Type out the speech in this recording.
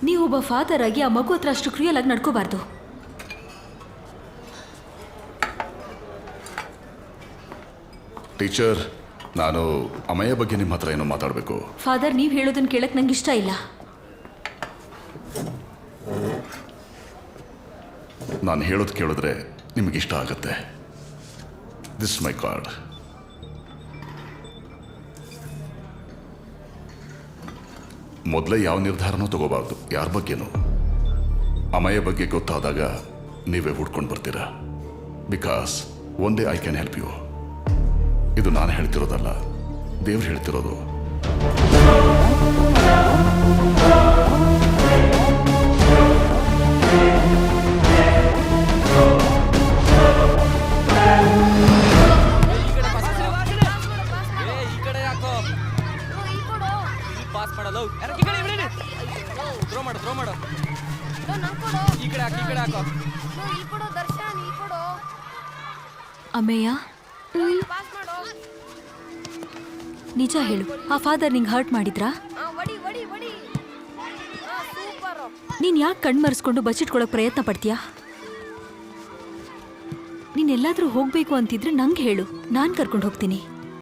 ನೀವೊಬ್ಬ father ಆಗಿ ಆ ಮಗು ಹತ್ರ ಅಷ್ಟು ಕ್ರಿಯಲ್ ಆಗಿ ನಡ್ಕೋಬಾರ್ದು. ಟೀಚರ್, ನಾನು ಅಮಯ ಬಗ್ಗೆ ನಿಮ್ಮ ಹತ್ರ ಏನೋ ಮಾತಾಡಬೇಕು. ಫಾದರ್, ನೀವು ಹೇಳೋದನ್ನ ಕೇಳಕ್ ನಂಗೆ ಇಷ್ಟ ಇಲ್ಲ. ನಾನು ಹೇಳೋದು ಕೇಳಿದ್ರೆ ನಿಮಗಿಷ್ಟ ಆಗುತ್ತೆ. This my card. ಮೊದಲೇ ಯಾವ ನಿರ್ಧಾರನೂ ತಗೋಬಾರ್ದು, ಯಾರ ಬಗ್ಗೆನೂ. ಅಮಯ ಬಗ್ಗೆ ಗೊತ್ತಾದಾಗ ನೀವೇ ಹುಡ್ಕೊಂಡು ಬರ್ತೀರಾ. Because one day I can help you. ಇದು ನಾನು ಹೇಳ್ತಿರೋದಲ್ಲ, ದೇವ್ರು ಹೇಳ್ತಿರೋದು. ಅಮೇಯ, ನಿಜ ಹೇಳು, ಆ ಫಾದರ್ ನಿಂಗೆ ಹರ್ಟ್ ಮಾಡಿದ್ರಾ? ನೀನ್ ಯಾಕೆ ಕಣ್ಮರೆಸ್ಕೊಂಡು ಬಚ್ಚಿಟ್ಕೊಳಕ್ ಪ್ರಯತ್ನ ಪಡ್ತೀಯಾ? ನೀನ್ ಎಲ್ಲಾದ್ರೂ ಹೋಗ್ಬೇಕು ಅಂತಿದ್ರೆ ನಂಗೆ ಹೇಳು, ನಾನ್ ಕರ್ಕೊಂಡು ಹೋಗ್ತೀನಿ.